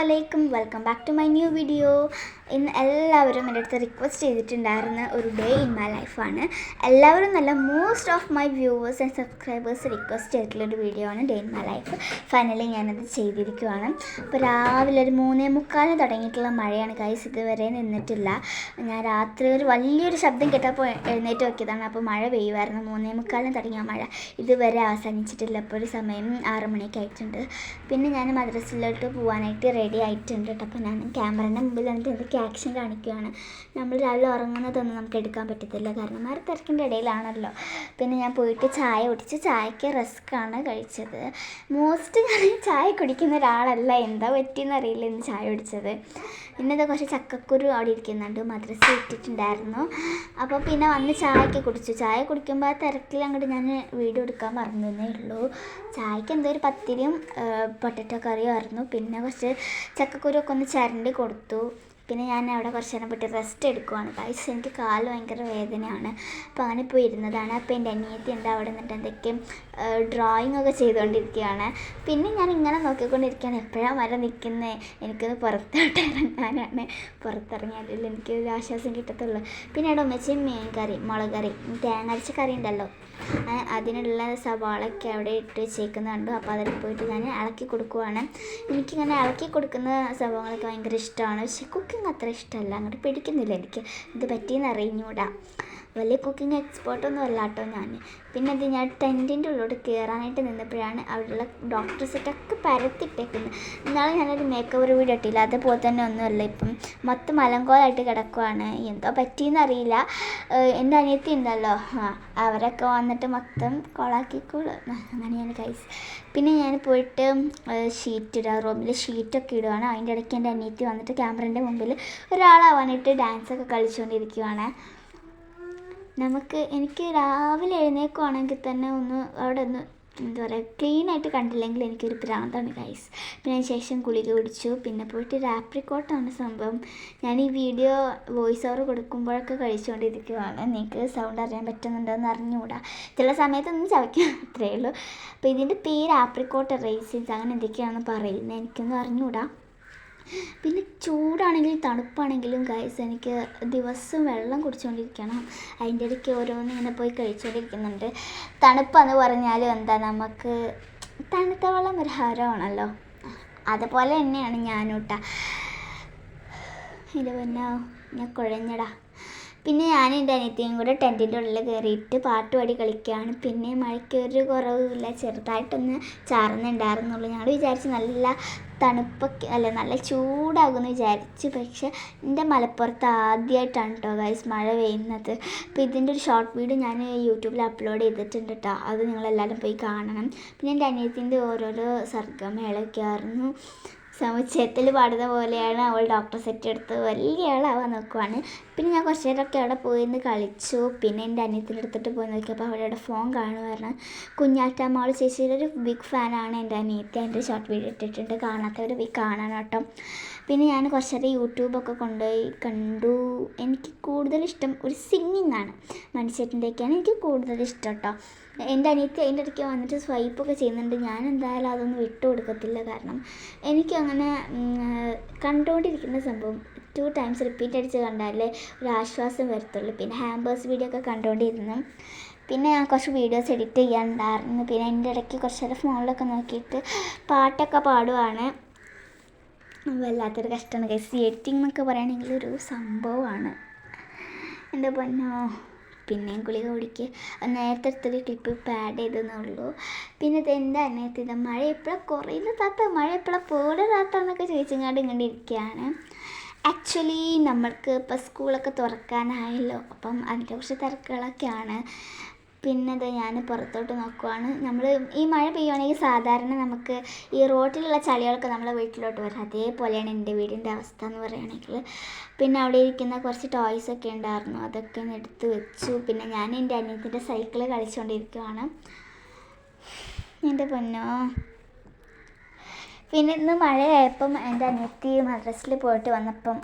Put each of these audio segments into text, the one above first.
അലൈക്കും, welcome back to my new video. ഇന്ന് എല്ലാവരും എൻ്റെ അടുത്ത് റിക്വസ്റ്റ് ചെയ്തിട്ടുണ്ടായിരുന്ന ഒരു ഡേ ഇൻ മൈ ലൈഫാണ്. എല്ലാവരും നല്ല most of my viewers and subscribers request ചെയ്തിട്ടുള്ളൊരു വീഡിയോ ആണ് day in my life. Finally ഞാനത് ചെയ്തിരിക്കുവാണ്. അപ്പോൾ രാവിലെ ഒരു 3:45 തുടങ്ങിയിട്ടുള്ള മഴയാണ് ഗൈസ്, ഇതുവരെ നിന്നിട്ടില്ല. ഞാൻ രാത്രി ഒരു വലിയൊരു ശബ്ദം കേട്ടപ്പോൾ എഴുന്നേറ്റ് നോക്കിയതാണ്. അപ്പോൾ മഴ പെയ്യുമായിരുന്നു. 3:45 തുടങ്ങിയ മഴ ഇതുവരെ അവസാനിച്ചിട്ടില്ല. ഇപ്പോൾ ഒരു സമയം 6 മണിയൊക്കെ ആയിട്ടുണ്ട്. പിന്നെ ഞാൻ മദ്രസയിലോട്ട് പോകാനായിട്ട് റെഡി ആയിട്ടുണ്ട് കേട്ടോ. അപ്പോൾ ഞാൻ ക്യാമറേൻ്റെ മുമ്പിൽ വന്നിട്ട് എന്തൊക്കെ ആക്ഷൻ കാണിക്കുകയാണ്. നമ്മൾ രാവിലെ ഉറങ്ങുന്നതൊന്നും നമുക്ക് എടുക്കാൻ പറ്റത്തില്ല, കാരണം ആ തിരക്കിൻ്റെ ഇടയിലാണല്ലോ. പിന്നെ ഞാൻ പോയിട്ട് ചായ കുടിച്ച്, ചായക്ക് റസ്ക്കാണ് കഴിച്ചത്. ഞാൻ ചായ കുടിക്കുന്ന ഒരാളല്ല, എന്താ പറ്റിയെന്ന് അറിയില്ല ഇന്ന് ചായ കുടിച്ചത്. ഇന്നത് കുറച്ച് ചക്കക്കുരു അവിടെ ഇരിക്കുന്നുണ്ട്, മദ്രസ ഇട്ടിട്ടുണ്ടായിരുന്നു. അപ്പോൾ പിന്നെ വന്ന് ചായയൊക്കെ കുടിച്ചു. ചായ കുടിക്കുമ്പോൾ ആ തിരക്കിൽ അങ്ങോട്ട് ഞാൻ വീഡിയോ എടുക്കാൻ മറന്നേ ഉള്ളൂ. ചായക്ക് എന്തോ ഒരു പത്തിരിയും പൊട്ടറ്റോ കറിയും ആയിരുന്നു. പിന്നെ കുറച്ച് ചക്കക്കുരുവൊക്കെ ഒന്ന് ചിരണ്ടി കൊടുത്തു. പിന്നെ ഞാൻ അവിടെ കുറച്ച് നേരം പോയിട്ട് റെസ്റ്റ് എടുക്കുവാണ് ഗൈസ്. എനിക്ക് കാല് ഭയങ്കര വേദനയാണ്. അപ്പോൾ അങ്ങനെ പോയി ഇരുന്നതാണ്. അപ്പോൾ എൻ്റെ അനിയത്തി ഉണ്ട് അവിടെ നിന്നിട്ട് എന്തൊക്കെയും ഡ്രോയിങ് ഒക്കെ ചെയ്തുകൊണ്ടിരിക്കുകയാണ്. പിന്നെ ഞാൻ ഇങ്ങനെ നോക്കിക്കൊണ്ടിരിക്കുകയാണ്, എപ്പോഴാണ് മരം നിൽക്കുന്നത്, എനിക്കൊന്ന് പുറത്തോട്ട് ഇറങ്ങാനാണ്. പുറത്തിറങ്ങിയാലല്ലേ എനിക്കൊരു ആശ്വാസം കിട്ടത്തുള്ളൂ. പിന്നെ അവിടെ ഉമ്മച്ചിയും മീൻ കറി, മുളക് കറി, തേങ്ങ അരച്ച കറി ഉണ്ടല്ലോ, അതിനുള്ള സവാളൊക്കെ അവിടെ ഇട്ട് വെച്ചേക്കുന്നുണ്ട്. അപ്പോൾ അതിൽ പോയിട്ട് ഞാൻ ഇളക്കി കൊടുക്കുവാണ്. എനിക്കിങ്ങനെ ഇളക്കി കൊടുക്കുന്ന സംഭവങ്ങളൊക്കെ ഭയങ്കര ഇഷ്ടമാണ്. പക്ഷേ കുക്കിംഗ് അത്ര ഇഷ്ടമല്ല, അങ്ങോട്ട് പിടിക്കുന്നില്ല. എനിക്ക് ഇത് പറ്റിയെന്ന് അറിഞ്ഞൂടാ. വലിയ കുക്കിംഗ് എക്സ്പേർട്ടൊന്നും അല്ല കേട്ടോ ഞാൻ. പിന്നെ അത് ഞാൻ ടെൻറ്റിൻ്റെ ഉള്ളിലോട്ട് കയറാനായിട്ട് നിന്നപ്പോഴാണ് അവിടെയുള്ള ഡോക്ടർ സെറ്റൊക്കെ പരത്തിട്ടേക്കുന്നത്. എന്നാലും ഞാനൊരു മേക്ക് ഓവർ വീഡിയോ ഇട്ടില്ല, അതേപോലെ തന്നെ ഒന്നുമല്ല. ഇപ്പം മൊത്തം മലങ്കോലായിട്ട് കിടക്കുവാണ്. എന്തോ പറ്റിയെന്ന് അറിയില്ല. എൻ്റെ അനിയത്തി ഉണ്ടല്ലോ, അവരൊക്കെ വന്നിട്ട് മൊത്തം കൊളാക്കിക്കോളൂ. അങ്ങനെയാണ് ഗൈസ്. പിന്നെ ഞാൻ പോയിട്ട് ഷീറ്റ് ഇടുക, റൂമിൽ ഷീറ്റൊക്കെ ഇടുകയാണ്. അതിൻ്റെ ഇടയ്ക്ക് എൻ്റെ അനിയത്തി വന്നിട്ട് ക്യാമറേൻ്റെ മുമ്പിൽ ഒരാളാവാനായിട്ട് ഡാൻസൊക്കെ കളിച്ചുകൊണ്ടിരിക്കുവാണ്. എനിക്ക് രാവിലെ എഴുന്നേൽക്കുവാണെങ്കിൽ തന്നെ അവിടെ ഒന്ന് എന്താ പറയുക, ക്ലീനായിട്ട് കണ്ടില്ലെങ്കിൽ എനിക്കൊരു ഭ്രാന്താണ് ഗൈസ്. പിന്നെ അതിന് ശേഷം ഗുളിക കുടിച്ചു. പിന്നെ പോയിട്ട് ഒരു ആപ്രിക്കോട്ടാണ് സംഭവം. ഞാൻ ഈ വീഡിയോ വോയിസ് ഓവർ കൊടുക്കുമ്പോഴൊക്കെ കഴിച്ചുകൊണ്ടിരിക്കുകയാണ്. നിങ്ങൾക്ക് സൗണ്ട് അറിയാൻ പറ്റുന്നുണ്ടോയെന്ന് അറിഞ്ഞുകൂടാ, ചില സമയത്തൊന്നും ചവയ്ക്കും, അത്രയേ ഉള്ളൂ. അപ്പോൾ ഇതിൻ്റെ പേര് ആപ്രിക്കോട്ട് റൈസിൻസ് അങ്ങനെ എന്തൊക്കെയാണെന്ന് പറയുന്നത്, എനിക്കൊന്നും അറിഞ്ഞുകൂടാ. പിന്നെ ചൂടാണെങ്കിലും തണുപ്പാണെങ്കിലും ഗൈസ് എനിക്ക് ദിവസം വെള്ളം കുടിച്ചുകൊണ്ടിരിക്കണം. അതിൻ്റെ ഇടയ്ക്ക് ഓരോന്ന് ഇങ്ങനെ പോയി കഴിച്ചുകൊണ്ടിരിക്കുന്നുണ്ട്. തണുപ്പെന്ന് പറഞ്ഞാലും എന്താ, നമുക്ക് തണുത്ത വെള്ളം ഒരു ഹരമാണല്ലോ, അതുപോലെ തന്നെയാണ് ഞാനും കേട്ടോ. ഇത് പിന്നെ ഞാൻ കുഴഞ്ഞടാ. പിന്നെ ഞാൻ എൻ്റെ അനിയത്തിയും കൂടെ ടെൻറ്റിൻ്റെ ഉള്ളിൽ കയറിയിട്ട് പാട്ട് പാടി കളിക്കുകയാണ്. പിന്നെ മഴയ്ക്ക് ഒരു കുറവുമില്ല, ചെറുതായിട്ടൊന്ന് ചാറുന്നുണ്ടായിരുന്നുള്ളൂ. ഞങ്ങൾ വിചാരിച്ച് നല്ല തണുപ്പൊക്കെ അല്ല, നല്ല ചൂടാകുമെന്ന് വിചാരിച്ചു. പക്ഷെ എൻ്റെ മലപ്പുറത്ത് ആദ്യമായിട്ടാണ് കേട്ടോ ഗൈസ് മഴ പെയ്യുന്നത്. അപ്പോൾ ഇതിൻ്റെ ഒരു ഷോർട്ട് വീഡിയോ ഞാൻ യൂട്യൂബിൽ അപ്ലോഡ് ചെയ്തിട്ടുണ്ട് കേട്ടോ, അത് നിങ്ങളെല്ലാവരും പോയി കാണണം. പിന്നെ എൻ്റെ അനിയത്തിൻ്റെ ഓരോരോ സർഗ്ഗമേളയൊക്കെ ആയിരുന്നു. സമുച്ചയത്തിൽ പാടുന്ന പോലെയാണ് അവൾ ഡോക്ടർ സെറ്റ് എടുത്ത് വലിയ ആളാവാൻ നോക്കുവാണ്. പിന്നെ ഞാൻ കുറച്ച് നേരമൊക്കെ അവിടെ പോയിന്ന് കളിച്ചു. പിന്നെ എൻ്റെ അനിയത്തിൻ്റെ അടുത്തിട്ട് പോയി നോക്കിയപ്പോൾ അവളുടെ ഫോൺ കാണുമായിരുന്നു. കുഞ്ഞാറ്റമ്മ ചേച്ചിയുടെ ഒരു ബിഗ് ഫാനാണ് എൻ്റെ അനിയത്തി. അതിൻ്റെ ഷോർട്ട് വീഡിയോ ഇട്ടിട്ടുണ്ട്, കാണാത്തവർ പോയി കാണാൻ കേട്ടോ. പിന്നെ ഞാൻ കുറച്ച് നേരം യൂട്യൂബൊക്കെ കൊണ്ടുപോയി കണ്ടു. എനിക്ക് കൂടുതലിഷ്ടം ഒരു സിംഗിങ് ആണ്, മണിച്ചേട്ടൻ്റെയൊക്കെയാണ് എനിക്ക് കൂടുതലിഷ്ടം കേട്ടോ. എൻ്റെ അനിയത്തി അതിൻ്റെ ഇടയ്ക്ക് വന്നിട്ട് സ്വൈപ്പൊക്കെ ചെയ്യുന്നുണ്ട്. ഞാൻ എന്തായാലും അതൊന്നും വിട്ടു കൊടുക്കത്തില്ല, കാരണം എനിക്കങ്ങനെ കണ്ടുകൊണ്ടിരിക്കുന്ന സംഭവം 2 times റിപ്പീറ്റ് അടിച്ച് കണ്ടാലേ ഒരു ആശ്വാസം വരത്തുള്ളൂ. പിന്നെ ഹാമ്പേഴ്സ് വീഡിയോ ഒക്കെ കണ്ടുകൊണ്ടിരുന്നു. പിന്നെ ഞാൻ കുറച്ച് വീഡിയോസ് എഡിറ്റ് ചെയ്യാനുണ്ടായിരുന്നു. പിന്നെ എൻ്റെ ഇടയ്ക്ക് കുറച്ച് നേരം ഫോണിലൊക്കെ നോക്കിയിട്ട് പാട്ടൊക്കെ പാടുവാണ്. വല്ലാത്തൊരു കഷ്ടമാണ് ഗൈസ്. എഡിറ്റിംഗ് എന്നൊക്കെ പറയുകയാണെങ്കിൽ ഒരു സംഭവമാണ് എൻ്റെ പൊന്നോ. പിന്നെയും ഗുളിക കുടിക്ക്, നേരത്തെ അടുത്തൊരു ക്ലിപ്പ് ഇപ്പോൾ ആഡ് ചെയ്തെന്നേ ഉള്ളൂ. പിന്നെ ഇത് എൻ്റെ അനിയത്തി മഴ എപ്പോഴാണ് കുറയുന്ന താത്ത, മഴ എപ്പോഴാണ് പോകുന്ന താത്ത എന്നൊക്കെ ചോദിച്ചങ്ങാണ്ട് ഇങ്ങനെ ഇരിക്കുകയാണ്. ആക്ച്വലി നമ്മൾക്ക് ഇപ്പോൾ സ്കൂളൊക്കെ തുറക്കാനായല്ലോ, അപ്പം അതിൻ്റെ കുറച്ച് തിരക്കുകളൊക്കെയാണ്. പിന്നെ ഇത് ഞാൻ പുറത്തോട്ട് നോക്കുവാണ്. നമ്മൾ ഈ മഴ പെയ്യുവാണെങ്കിൽ സാധാരണ നമുക്ക് ഈ റോട്ടിലുള്ള ചളികളൊക്കെ നമ്മളെ വീട്ടിലോട്ട് വരും. അതേപോലെയാണ് എൻ്റെ വീടിൻ്റെ അവസ്ഥ എന്ന് പറയുകയാണെങ്കിൽ. പിന്നെ അവിടെ ഇരിക്കുന്ന കുറച്ച് ടോയ്സൊക്കെ ഉണ്ടായിരുന്നു, അതൊക്കെ ഒന്ന് എടുത്ത് വെച്ചു. പിന്നെ ഞാൻ എൻ്റെ അനിയത്തിൻ്റെ സൈക്കിൾ കളിച്ചുകൊണ്ടിരിക്കുകയാണ്. എൻ്റെ പൊന്നോ. പിന്നെ ഇന്ന് മഴയായപ്പം എൻ്റെ അനിയത്തി മദ്രസയിൽ പോയിട്ട് വന്നപ്പം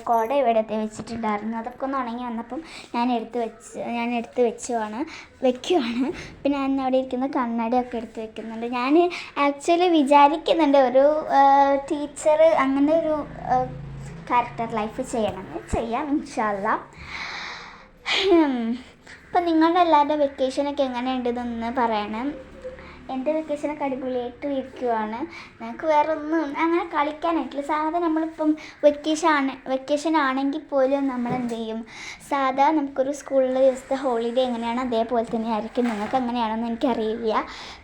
കുട ഇവിടെ വെച്ചിട്ടുണ്ടായിരുന്നു. അതൊക്കെ ഒന്ന് ഉണങ്ങി വന്നപ്പം ഞാൻ എടുത്ത് വെക്കുവാണ്. പിന്നെ ഞാൻ അവിടെ ഇരിക്കുന്ന കണ്ണാടിയൊക്കെ എടുത്ത് വെക്കുന്നുണ്ട്. ഞാൻ ആക്ച്വലി വിചാരിക്കുന്നുണ്ട് ഒരു ടീച്ചർ അങ്ങനെ ഒരു ക്യാരക്ടർ ലൈഫ് ചെയ്യാം ഇൻഷാ അല്ലാ. അപ്പം നിങ്ങളുടെ എല്ലാവരുടെ വെക്കേഷനൊക്കെ എങ്ങനെയുണ്ടെന്നൊന്ന് പറയണം. എൻ്റെ വെക്കേഷനൊക്കെ അടിപൊളിയായിട്ട് ഇരിക്കുവാണ്. ഞങ്ങൾക്ക് വേറെ ഒന്നും അങ്ങനെ കളിക്കാനായിട്ടില്ല. സാധാ നമ്മളിപ്പം വെക്കേഷൻ ആണെങ്കിൽ പോലും നമ്മളെന്ത് ചെയ്യും, സാധാ നമുക്കൊരു സ്കൂളിലെ ദിവസത്തെ ഹോളിഡേ എങ്ങനെയാണ് അതേപോലെ തന്നെ ആയിരിക്കും. നിങ്ങൾക്ക് എങ്ങനെയാണെന്ന് എനിക്കറിയില്ല.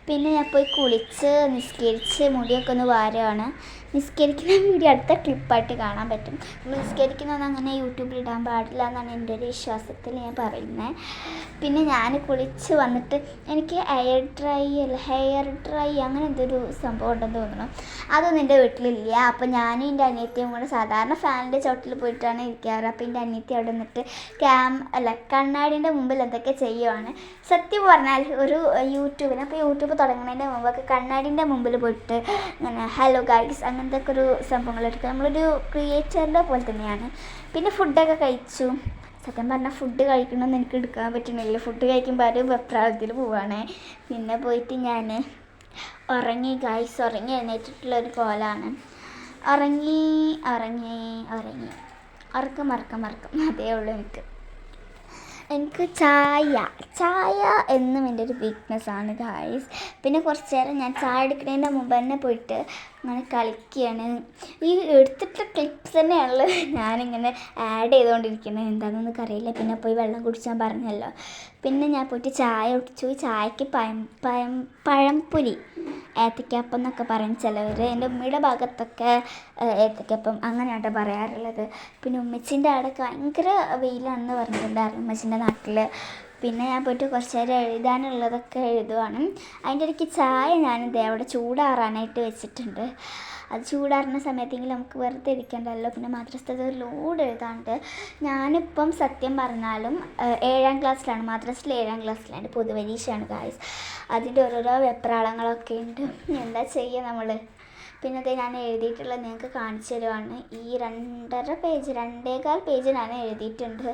പിന്നെ ഞാൻ പോയി കുളിച്ച് നിസ്കരിച്ച് മുടിയൊക്കെ ഒന്ന് വാരുകയാണ്. നിസ്കരിക്കുന്ന വീഡിയോ അടുത്ത ക്ലിപ്പായിട്ട് കാണാൻ പറ്റും. നിസ്കരിക്കുന്നതൊന്നും അങ്ങനെ യൂട്യൂബിൽ ഇടാൻ പാടില്ല എന്നാണ് എൻ്റെ ഒരു വിശ്വാസത്തിൽ ഞാൻ പറയുന്നത്. പിന്നെ ഞാൻ കുളിച്ച് വന്നിട്ട് എനിക്ക് ഹെയർ ഡ്രൈ അങ്ങനെ എന്തൊരു സംഭവം ഉണ്ടെന്ന് തോന്നണം. അതൊന്നും എൻ്റെ വീട്ടിലില്ല. അപ്പോൾ ഞാനും എൻ്റെ അനിയത്തിയും കൂടെ സാധാരണ ഫാനിൻ്റെ ചോട്ടിൽ പോയിട്ടാണ് ഇരിക്കാറ്. അപ്പോൾ എൻ്റെ അനിയത്തി അവിടെ നിന്നിട്ട് കണ്ണാടിൻ്റെ മുമ്പിൽ എന്തൊക്കെ ചെയ്യുവാണ്. സത്യം പറഞ്ഞാൽ ഒരു യൂട്യൂബ് തുടങ്ങുന്നതിൻ്റെ മുമ്പൊക്കെ കണ്ണാടിൻ്റെ മുമ്പിൽ പോയിട്ട് ഇങ്ങനെ ഹലോ ഗൈസ് അങ്ങനത്തെ ഒക്കെ ഒരു സംഭവങ്ങളെടുക്കുക. നമ്മളൊരു ക്രിയേറ്ററിൻ്റെ പോലെ തന്നെയാണ്. പിന്നെ ഫുഡൊക്കെ കഴിച്ചു. സത്യം പറഞ്ഞാൽ ഫുഡ് കഴിക്കണമെന്ന് എനിക്ക് എടുക്കാൻ പറ്റുന്നില്ല. ഫുഡ് കഴിക്കുമ്പോൾ ഒരു വെപ്രാളത്തിൽ പോവുകയാണ്. പിന്നെ പോയിട്ട് ഞാൻ ഉറങ്ങി എഴുന്നേറ്റിട്ടുള്ളൊരു കോലാണ്. ഉറക്കം അതേ ഉള്ളൂ എനിക്ക് ചായ എന്നും എൻ്റെ ഒരു വീക്ക്നെസ്സാണ് ഗായ്സ്. പിന്നെ കുറച്ച് നേരം ഞാൻ ചായ എടുക്കുന്നതിൻ്റെ മുമ്പ് തന്നെ പോയിട്ട് അങ്ങനെ കളിക്കുകയാണ്. ഈ എടുത്തിട്ട ക്ലിപ്സ് തന്നെയാണല്ലോ ഞാനിങ്ങനെ ആഡ് ചെയ്തുകൊണ്ടിരിക്കുന്നത്. എന്താണെന്നൊന്നും അറിയില്ല. പിന്നെ പോയി വെള്ളം കുടിച്ചാൽ പറഞ്ഞല്ലോ. പിന്നെ ഞാൻ പോയിട്ട് ചായ കുടിച്ചു. ചായക്ക് പഴംപൊരി ഏത്തയ്ക്കാപ്പം എന്നൊക്കെ പറയും ചിലവർ. എൻ്റെ ഉമ്മയുടെ ഭാഗത്തൊക്കെ ഏത്തയ്ക്കാപ്പം അങ്ങനെയാട്ടോ പറയാറുള്ളത്. പിന്നെ ഉമ്മച്ചിൻ്റെ അവിടെയൊക്കെ ഭയങ്കര വെയിലാണെന്ന് പറഞ്ഞിട്ടുണ്ടായിരുന്നു ഉമ്മച്ചിൻ്റെ നാട്ടിൽ. പിന്നെ ഞാൻ പോയിട്ട് കുറച്ച് നേരം എഴുതാനുള്ളതൊക്കെ എഴുതുവാണ്. അതിൻ്റെ ഇടയ്ക്ക് ചായ ഞാനിത് അവിടെ ചൂടാറാനായിട്ട് വെച്ചിട്ടുണ്ട്. അത് ചൂടാറുന്ന സമയത്തെങ്കിലും നമുക്ക് വെറുതെ ഇരിക്കണ്ടല്ലോ. പിന്നെ മദ്രസത്തെ ലോഡ് എഴുതാണ്ട്. ഞാനിപ്പം സത്യം പറഞ്ഞാലും 7ാം ക്ലാസ്സിലാണ്. മദ്രസയിൽ 7ാം ക്ലാസ്സിലാണ്. പൊതുപരീക്ഷയാണ് ഗായ്സ്. അതിൻ്റെ ഓരോരോ വെപ്രാളങ്ങളൊക്കെ ഉണ്ട്. എന്താ ചെയ്യുക നമ്മൾ. പിന്നെ അത് ഞാൻ എഴുതിയിട്ടുള്ളത് നിങ്ങൾക്ക് കാണിച്ചു തരുവാണ്. ഈ 2.25 പേജ് ഞാൻ എഴുതിയിട്ടുണ്ട്.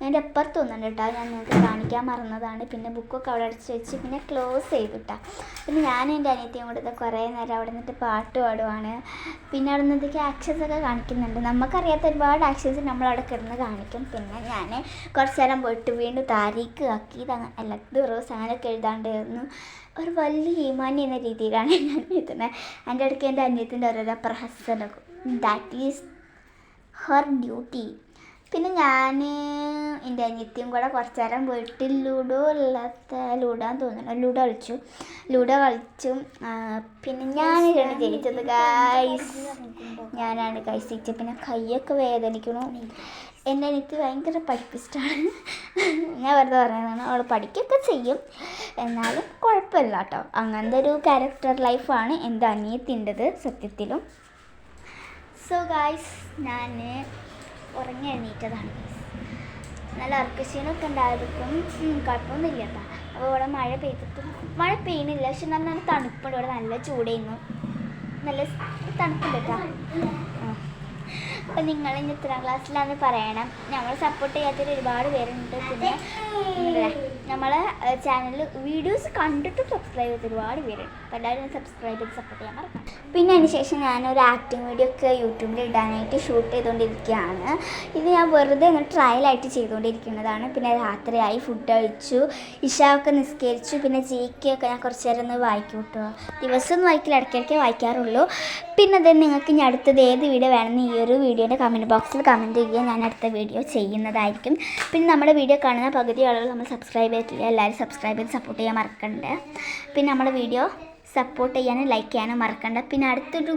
എൻ്റെ അപ്പുറത്ത് തോന്നുന്നുണ്ട് കേട്ടോ. ഞാൻ നിങ്ങൾക്ക് കാണിക്കാൻ മറന്നതാണ്. പിന്നെ ബുക്കൊക്കെ അവിടെ അടച്ച് വെച്ച് പിന്നെ ക്ലോസ് ചെയ്തിട്ടാ. പിന്നെ ഞാൻ എൻ്റെ അനിയത്തിയും കൂടെ കുറേ നേരം അവിടെ നിന്നിട്ട് പാട്ട് പാടുവാണ്. പിന്നെ അവിടെ നിന്നൊക്കെ ആക്ഷൻസൊക്കെ കാണിക്കുന്നുണ്ട്. നമുക്കറിയാത്ത ഒരുപാട് ആക്ഷൻസ് നമ്മളവിടെ കിടന്ന് കാണിക്കും. പിന്നെ ഞാൻ കുറച്ച് നേരം പോയിട്ട് വീണ്ടും താരീഖ് ആക്കി ദിവസം അങ്ങനെയൊക്കെ എഴുതാണ്ടായിരുന്നു. ഒരു വലിയ ഈമാനി എന്ന രീതിയിലാണ് ഞാൻ എഴുതുന്നത്. എൻ്റെ ഇടയ്ക്ക് എൻ്റെ അനിയത്തിൻ്റെ ഓരോരോ പ്രഹസനക്കും. That is her duty. പിന്നെ ഞാൻ എൻ്റെ അനിയത്തിയും കൂടെ കുറച്ച് നേരം പോയിട്ട് ലൂഡോ കളിച്ചു. പിന്നെ ഞാനാണ് ജയിച്ചത് ഗൈസ്. ഞാനാണ് ഗൈസ് ജയിച്ചത്. പിന്നെ കൈയൊക്കെ വേദനിക്കണു. എൻ്റെ അനിയത്തി ഭയങ്കര പഠിപ്പിസ്റ്റാണ്. ഞാൻ വെറുതെ പറയുന്നതാണ്. അവൾ പഠിക്കുകയൊക്കെ ചെയ്യും, എന്നാലും കുഴപ്പമില്ല കേട്ടോ. അങ്ങനത്തെ ഒരു ക്യാരക്ടർ ലൈഫാണ് എൻ്റെ അനിയത്തിൻ്റെത് സത്യത്തിലും. സോ ഗൈസ് ഞാൻ ഉറങ്ങി എണീറ്റതാണ്. നല്ല ഉറക്കക്ഷീണമൊക്കെ ഉണ്ടായിരിക്കും. കുഴപ്പമൊന്നുമില്ല കേട്ടോ. അപ്പോൾ ഇവിടെ മഴ പെയ്യുന്നില്ല. പക്ഷെ നല്ല തണുപ്പുണ്ട്. ഇവിടെ നല്ല ചൂടായിരുന്നു. നല്ല തണുപ്പുണ്ട് കേട്ടോ. അപ്പോൾ നിങ്ങൾ ഇനി എത്രാം ക്ലാസ്സിലാണെന്ന് പറയണം. ഞങ്ങൾ സപ്പോർട്ട് ചെയ്യാത്തൊരു ഒരുപാട് പേരുണ്ട്. പിന്നെ നമ്മളെ ചാനലിൽ വീഡിയോസ് കണ്ടിട്ട് സബ്സ്ക്രൈബ് ചെയ്ത് ഒരുപാട് പേരുണ്ട്. അപ്പോൾ എല്ലാവരും സബ്സ്ക്രൈബ് ചെയ്ത് സപ്പോർട്ട് ചെയ്യാൻ മറക്കാം. പിന്നെ അതിന് ശേഷം ഞാനൊരു ആക്ടിങ് വീഡിയോ ഒക്കെ യൂട്യൂബിൽ ഇടാനായിട്ട് ഷൂട്ട് ചെയ്തുകൊണ്ടിരിക്കുകയാണ്. ഇത് ഞാൻ വെറുതെ ഒന്ന് ട്രയലായിട്ട് ചെയ്തുകൊണ്ടിരിക്കുന്നതാണ്. പിന്നെ രാത്രിയായി, ഫുഡ് കഴിച്ചു, ഇഷാവൊക്കെ നിസ്കരിച്ചു. പിന്നെ GK ഒക്കെ ഞാൻ കുറച്ച് നേരം ഒന്ന് വായിക്കും കേട്ടോ. ദിവസമൊന്നും വായിക്കില്ല, ഇടയ്ക്കിടയ്ക്ക് വായിക്കാറുള്ളൂ. പിന്നെ അത് നിങ്ങൾക്ക് ഇനി അടുത്തത് ഏത് വീഡിയോ വേണമെന്ന് ഈ ഒരു വീഡിയോൻ്റെ കമൻറ്റ് ബോക്സിൽ കമൻറ്റ് ചെയ്യുക. ഞാൻ അടുത്ത വീഡിയോ ചെയ്യുന്നതായിരിക്കും. പിന്നെ നമ്മുടെ വീഡിയോ കാണുന്ന പകുതി ആളുകൾ നമ്മൾ സബ്സ്ക്രൈബ് ചെയ്തിട്ടില്ല. എല്ലാവരും സബ്സ്ക്രൈബ് ചെയ്ത് സപ്പോർട്ട് ചെയ്യാൻ മറക്കണ്ട. പിന്നെ നമ്മുടെ വീഡിയോ സപ്പോർട്ട് ചെയ്യാനും ലൈക്ക് ചെയ്യാനും മറക്കണ്ട. പിന്നെ അടുത്തൊരു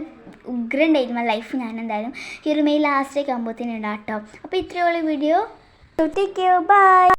ഉഗ്രൻ ഡേ ഇൻ മൈ ലൈഫ് ഞാൻ എന്തായാലും ഈ ഒരു മെയ് ലാസ്റ്റേക്ക് ആകുമ്പോഴത്തേനും ഉണ്ടാകും കേട്ടോ. അപ്പോൾ ഇത്രയുള്ള വീഡിയോ. Take care, by.